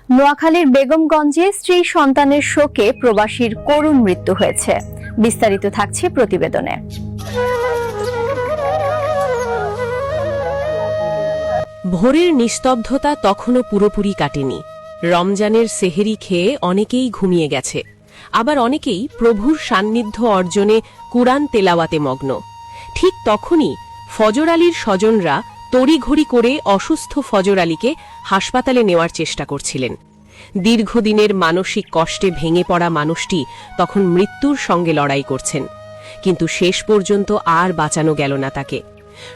নোয়াখালীর বেগমগঞ্জে স্ত্রী সন্তানের শোকে প্রবাসীর করুণ মৃত্যু হয়েছে। বিস্তারিত থাকছে প্রতিবেদনে। ভোরের নিস্তব্ধতা তখনও পুরোপুরি কাটেনি। রমজানের সেহেরি খেয়ে অনেকেই ঘুমিয়ে গেছে, আবার অনেকেই প্রভুর সান্নিধ্য অর্জনে কুরআন তেলাওয়াতে মগ্ন। ঠিক তখনই ফজর আলীর স্বজনরা তড়িঘড়ি করে অসুস্থ ফজর আলীকে হাসপাতালে নেওয়ার চেষ্টা করছিলেন। দীর্ঘদিনের মানসিক কষ্টে ভেঙে পড়া মানুষটি তখন মৃত্যুর সঙ্গে লড়াই করছেন, কিন্তু শেষ পর্যন্ত আর বাঁচানো গেল না তাকে।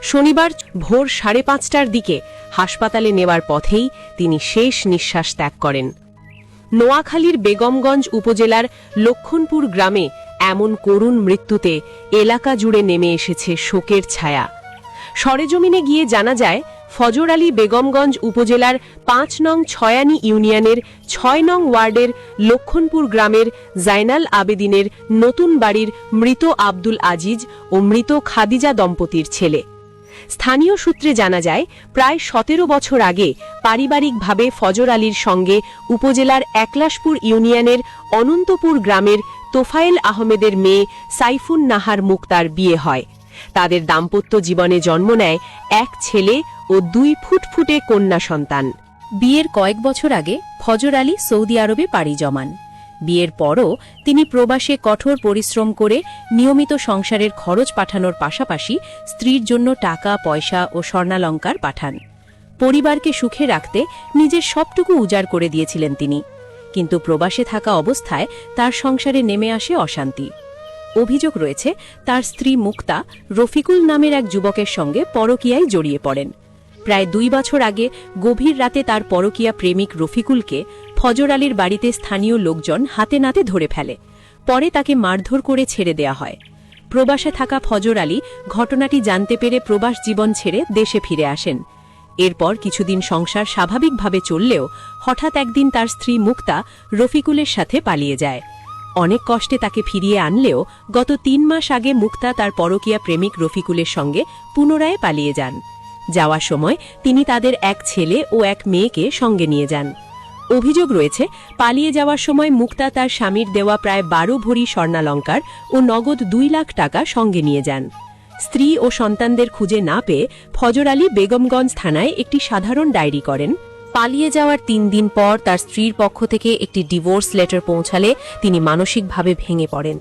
শনিবার ভোর 5:30টার দিকে হাসপাতালে নেওয়ার পথেই তিনি শেষ নিঃশ্বাস ত্যাগ করেন। নোয়াখালীর বেগমগঞ্জ উপজেলার লক্ষণপুর গ্রামে এমন করুণ মৃত্যুতে এলাকা জুড়ে নেমে এসেছে শোকের ছায়া। সরেজমিনে গিয়ে জানা যায়, ফজর আলী বেগমগঞ্জ উপজেলার 5 নং ছয়ানি ইউনিয়নের 6 নং ওয়ার্ডের লক্ষণপুর গ্রামের জাইনাল আবেদিনের নতুন বাড়ির মৃত আব্দুল আজিজ ও মৃত খাদিজা দম্পতির ছেলে। স্থানীয় সূত্রে জানা যায়, প্রায় 17 বছর আগে পারিবারিকভাবে ফজর আলীর সঙ্গে উপজেলার একলাশপুর ইউনিয়নের অনন্তপুর গ্রামের তোফায়েল আহমেদের মেয়ে সাইফুন নাহার মুক্তার বিয়ে হয়। তাদের দাম্পত্য জীবনে জন্ম নেয় এক ছেলে ও 2 ফুটফুটে কন্যা সন্তান। বিয়ের কয়েক বছর আগে ফজর আলী সৌদি আরবে পাড়ি জমান। বিয়ের পরও তিনি প্রবাসে কঠোর পরিশ্রম করে নিয়মিত সংসারের খরচ পাঠানোর পাশাপাশি স্ত্রীর জন্য টাকা পয়সা ও স্বর্ণালঙ্কার পাঠান। পরিবারকে সুখে রাখতে নিজের সবটুকু উজাড় করে দিয়েছিলেন তিনি, কিন্তু প্রবাসে থাকা অবস্থায় তার সংসারে নেমে আসে অশান্তি। অভিযোগ রয়েছে, তার স্ত্রী মুক্তা রফিকুল নামের এক যুবকের সঙ্গে পরকীয়ায় জড়িয়ে পড়েন। প্রায় 2 বছর আগে গভীর রাতে তার পরকীয়া প্রেমিক রফিকুলকে ফজর আলীর বাড়িতে স্থানীয় লোকজন হাতে নাতে ধরে ফেলে। পরে তাকে মারধর করে ছেড়ে দেয়া হয়। প্রবাসে থাকা ফজর আলী ঘটনাটি জানতে পেরে প্রবাস জীবন ছেড়ে দেশে ফিরে আসেন। এরপর কিছুদিন সংসার স্বাভাবিকভাবে চললেও হঠাৎ একদিন তার স্ত্রী মুক্তা রফিকুলের সাথে পালিয়ে যায়। অনেক কষ্টে তাকে ফিরিয়ে আনলেও গত 3 মাস আগে মুক্তা তার পরকীয়া প্রেমিক রফিকুলের সঙ্গে পুনরায় পালিয়ে যান। যাওয়ার সময় তিনি তাদের এক ছেলে ও এক মেয়েকে সঙ্গে নিয়ে যান। অভিযোগ রয়েছে, পালিয়ে যাওয়ার সময় মুক্তা তার স্বামীর দেওয়া প্রায় 12 ভরি স্বর্ণালঙ্কার ও নগদ 2 লাখ টাকা সঙ্গে নিয়ে যান। স্ত্রী ও সন্তানদের খুঁজে না পেয়ে ফজর আলী বেগমগঞ্জ থানায় একটি সাধারণ ডায়েরি করেন। পালিয়ে যাওয়ার 3 দিন পর তার স্ত্রীর পক্ষ থেকে একটি ডিভোর্স লেটার পৌঁছালে তিনি মানসিকভাবে ভেঙে পড়েন।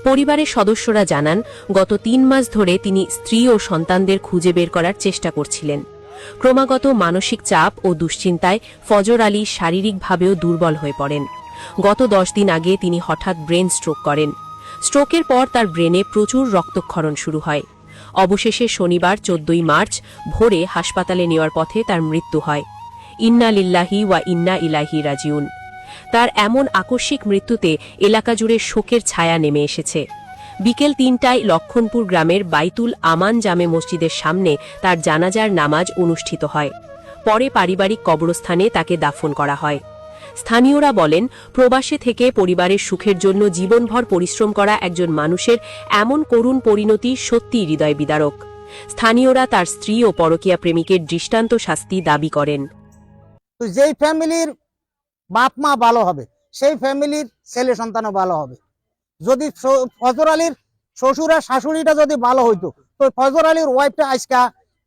পরিবারের সদস্যরা জানান, গত 3 মাস ধরে তিনি স্ত্রী ও সন্তানদের খুঁজে বের করার চেষ্টা করছিলেন। ক্রমাগত মানসিক চাপ ও দুশ্চিন্তায় ফজর আলী শারীরিকভাবেও দুর্বল হয়ে পড়েন। গত 10 দিন আগে তিনি হঠাৎ ব্রেন স্ট্রোক করেন। স্ট্রোকের পর তার ব্রেনে প্রচুর রক্তক্ষরণ শুরু হয়। অবশেষে শনিবার 14 মার্চ ভোরে হাসপাতালে নেওয়ার পথে তার মৃত্যু হয়। ইন্না লিল্লাহি ওয়া ইন্না ইলাইহি রাজিউন। তার এমন আকস্মিক মৃত্যুতে এলাকা জুড়ে শোকের ছায়া নেমে এসেছে। বিকেল 3টায় লক্ষণপুর গ্রামের বাইতুল আমান জামে মসজিদের সামনে তার জানাজার নামাজ অনুষ্ঠিত হয়। পরে পারিবারিক কবরস্থানে তাকে দাফন করা হয়। স্থানীয়রা বলেন, প্রবাসে থেকে পরিবারের সুখের জন্য জীবনভর পরিশ্রম করা একজন মানুষের এমন করুণ পরিণতি সত্যিই হৃদয় বিদারক। স্থানীয়রা তার স্ত্রী ও পরকীয়া প্রেমিকের দৃষ্টান্ত শাস্তি দাবি করেন। যেই ফ্যামিলির বাপ মা ভালো হবে, সেই ফ্যামিলির ছেলে সন্তানও ভালো হবে। যদি ফজর আলীর শ্বশুর আর শাশুড়িটা যদি ভালো হইতো, তো ফজর আলীর ওয়াইফটা আজকা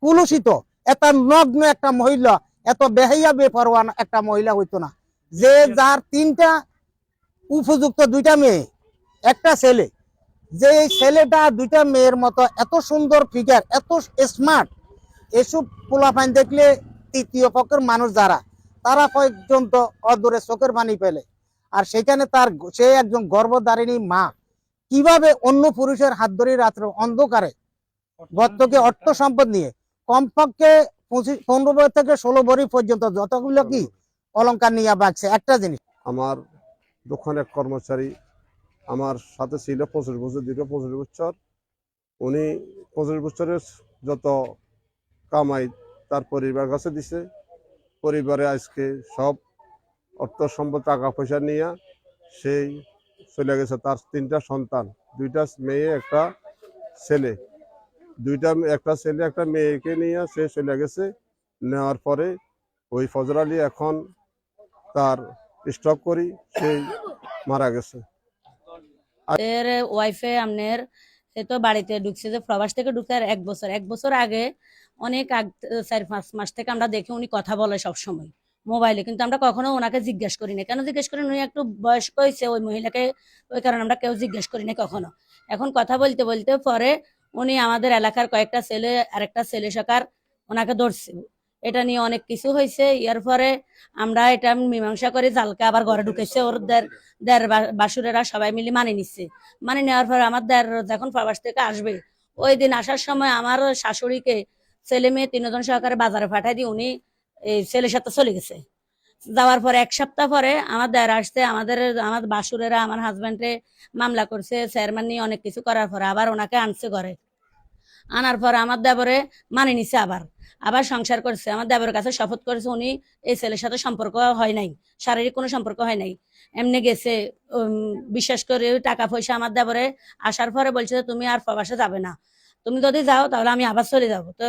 কুলুষিত এত নগ্ন একটা মহিলা, এত বেহাইয়া বেপরোয়া একটা মহিলা হইতো না। যে যার 3টা উপযুক্ত 2টা মেয়ে, একটা ছেলে, যে ছেলেটা 2টা মেয়ের মতো এত সুন্দর ফিগার, এত স্মার্ট, এসব পোলাপাইন দেখলে তৃতীয় পক্ষের মানুষ যারা, তারা পর্যন্ত অদূরে চোখের পানি পেলে। আর সেখানে সে একজন গর্ভধারিণী মা কিভাবে অন্য পুরুষের হাত ধরে রাত্রে অন্ধকারে গর্তকে অর্থ সম্পদ নিয়ে কমপক্ষে 15 থেকে 16 ভরি পর্যন্ত যতগুলো কি অলংকার নিয়ে বাগছে। একটা জিনিস, আমার দোকানের কর্মচারী আমার সাথে ছিল 25 বছর, দীর্ঘ 25 বছর। উনি 25 বছরের যত কামাই তার পরিবার কাছে দিছে। পরিবারে আজকে সব অর্থ সম্পদ টাকা পয়সা নিয়ে সেই চলে গেছে। তার 3টা সন্তান, 2টা মেয়ে একটা ছেলে, একটা ছেলে একটা মেয়েকে নিয়ে সে চলে গেছে। নেওয়ার পরে ওই ফজর আলী এখন তার স্টক করি, সেই মারা গেছে। এর ওয়াইফে আমনের সে তো বাড়িতে ঢুকছে, যে প্রবাস থেকে ঢুকে আর এক বছর আগে অনেক 4-5 মাস থেকে আমরা দেখি উনি কথা বলে সব সময় মোবাইলে, কিন্তু আমরা কখনো ওনাকে জিজ্ঞেস করি না। কেন জিজ্ঞেস করি? উনি একটু বয়স্ক হয়েছে ওই মহিলাকে, ওই কারণে আমরা কেউ জিজ্ঞেস করি না কখনো। এখন কথা বলতে বলতে পরে উনি আমাদের এলাকার কয়েকটা ছেলে আর একটা ছেলে সকার ওনাকে ধরছে। এটা নিয়ে অনেক কিছু হয়েছে। এর পরে আমরা এটা মীমাংসা করে জালকা আবার ঘরে ঢুকেছে। ওর দের বাসুরেরা সবাই মিলে মানে নিচ্ছে। মানে নেওয়ার পরে আমার দের যখন প্রবাস থেকে আসবে, ওই দিন আসার সময় আমার শাশুড়িকে ছেলে মেয়ে 3 জন সহকারে বাজারে পাঠাই দিয়ে উনি এই ছেলের সাথে চলে গেছে। যাওয়ার পরে 1 সপ্তাহ পরে আমার দের আসতে আমার বাসুরেরা আমার হাজবেন্ডে মামলা করছে, চেয়ারম্যান নিয়ে অনেক কিছু করার পরে আবার ওনাকে আনছে ঘরে। আনার পর আমার দেবরে মানে নিছে, আবার সংসার করছে। আমার দেবরের কাছে শপথ করেছে উনি এই ছেলের সাথে সম্পর্ক হয় নাই, শারীরিক কোনো সম্পর্ক হয় নাই, এমনি গেছে। বিশ্বাস করে টাকা পয়সা আমার দেবরে আসার পরে বলছে যে তুমি আর প্রবাসে যাবে না, তুমি যদি যাও তাহলে আমি আবার চলে যাব। তো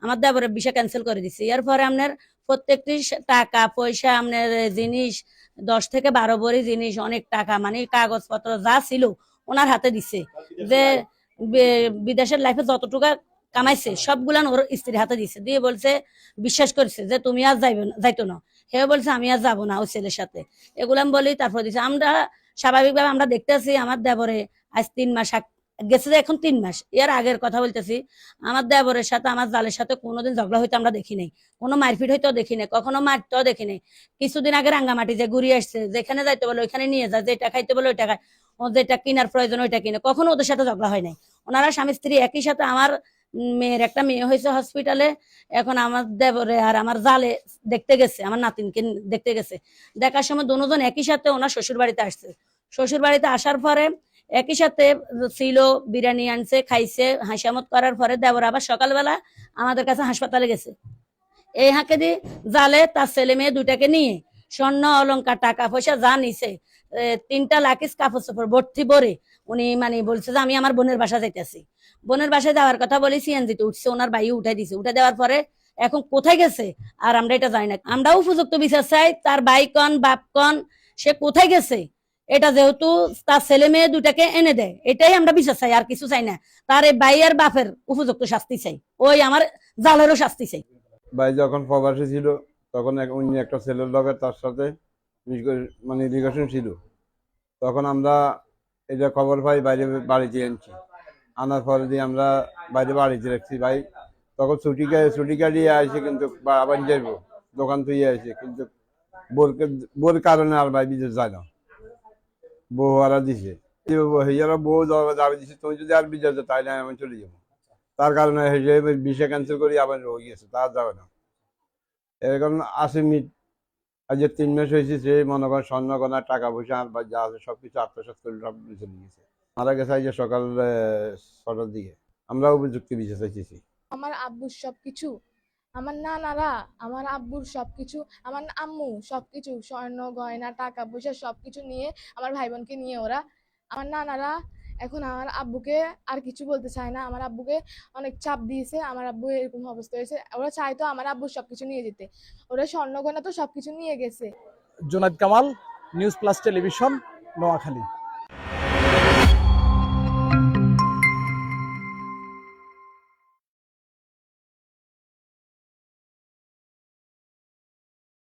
আমার দেবরের বিষয় ক্যান্সেল করে দিছি। এরপরে আপনার প্রত্যেকটি টাকা পয়সা আপনার জিনিস 10 থেকে 12 ভরি জিনিস, অনেক টাকা মানে কাগজপত্র যা ছিল ওনার হাতে দিছে। যে বিদেশের লাইফে যতটুকু কামাইছে সবগুলান ওর স্ত্রীর হাতে দিছে, দিয়ে বলছে বিশ্বাস করছে যে তুমি আর যাইতো না। হে বলছে আমি আর যাবো না ওই ছেলের সাথে, এগুলাম বলি তারপর দিছে। আমরা স্বাভাবিকভাবে আমরা দেখতেছি আমার দেবরে আজ 3 মাস গেছে, যে এখন 3 মাস। এর আগের কথা বলতেছি, আমার দেবরের সাথে আমার জালের সাথে কোনোদিন ঝগড়া হইতে আমরা দেখি নাই, কোনো মারপিট হইতেও দেখি নাই, কখনো মারতেও দেখি নাই। কিছুদিন আগে রাঙ্গামাটি যে ঘুরিয়ে আসছে, যেখানে যাইতে বলে ওইখানে নিয়ে যায়, যেটা খাইতে বলে ওইটা খায়, যেটা কেনার প্রয়োজন ওইটা কিনে, কখনো ওদের সাথে ঝগড়া হয় নাই। ওনারা স্বামী স্ত্রী একই সাথে। আমার মেয়ের একটা মেয়ে হয়েছে হসপিটালে, এখন আমার দেবরে আর আমার জালে দেখতে গেছে, আমার নাতিনকে দেখতে গেছে। দেখার সময় দুজন একই সাথে ওনার শ্বশুর বাড়িতে আসছে। শ্বশুর বাড়িতে আসার পরে একই সাথে ছিল, বিরিয়ানি আনছে, খাইছে, হাসামত করার পরে দেবর আবার সকালবেলা আমাদের কাছে হাসপাতালে গেছে। এই হাঁকে দিয়ে জালে তার ছেলে মেয়ে 2টাকে নিয়ে স্বর্ণ অলংকার টাকা পয়সা যা নিছে 3টা লাখিস কাপড় চোপড় ভর্তি ভরে উনি মানে বলছে যে আমি আমার বোনের বাসা যাইতেছি। বোনের বাসায় যাওয়ার কথা বলে সিএনজিতে উঠছে, ওনার ভাই উঠাই দিছে। উঠে দেওয়ার পরে এখন কোথায় গেছে আর আমরা এটা জানি না। আমরাও উপযুক্ত বিচার চাই, তার ভাই কন বাপ কন সে কোথায় গেছে, এটা যেহেতু তার ছেলে মেয়ে 2টাকে এনে দেয়, এটাই আমরা বিচার চাই, আর কিছু চাই না। তার এই ভাই আর বাপের উপযুক্ত শাস্তি চাই, ওই আমার জালেরও শাস্তি চাই। ভাই যখন প্রবাসী ছিল তখন অন্য একটা ছেলের লগে তার সাথে মানে রিলেশন ছিল। তখন আমরা এটা খবর পাই, বাইরে বাড়িতে আনছি। আনার পরে দিয়ে আমরা বাইরে বাড়িতে রাখছি। ভাই তখন ছুটি কাটিয়ে আসে, কিন্তু আবার যাইবো দোকান তুই আসে, কিন্তু বোর কারণে আর ভাই বিদেশ যায় না। বউ হারা দিছে, বউ দাবি দিছে তুমি যদি আর বিদেশ যাও তাই না আমি চলে যাবো। তার কারণে ভিসা ক্যান্সেল করি আবার হয়ে গেছে, তার যাবে না। এর কারণে আসেমি আজ 3 মাস হয়েছে, সে মনে করেন স্বর্ণ গয়না টাকা পয়সা বা যা আছে সবকিছু আত্মসাৎ করে সব চলে গেছে। মারা গেছে আজ সকাল 6টার দিকে। আমরা উপযুক্ত বিচার চাইতেছি। আমার আব্বুর সবকিছু, আমার নানারা, আমার আব্বুর সবকিছু, আমার আম্মু সবকিছু, স্বর্ণ গয়না টাকা পয়সা সবকিছু নিয়ে আমার ভাই বোনকে নিয়ে ওরা, আমার নানারা এখন আমার আব্বুকে আর কিছু বলতে চায় না। আমার আব্বুকে অনেক চাপ দিয়েছে, আমার আব্বু এরকম অবস্থা হয়েছে। ওরা চাইতো আমার আব্বুর সবকিছু নিয়ে যেতে, ওরা স্বর্ণ গয়না তো সবকিছু নিয়ে গেছে। Jonayed Kamal, news plus television, Noakhali.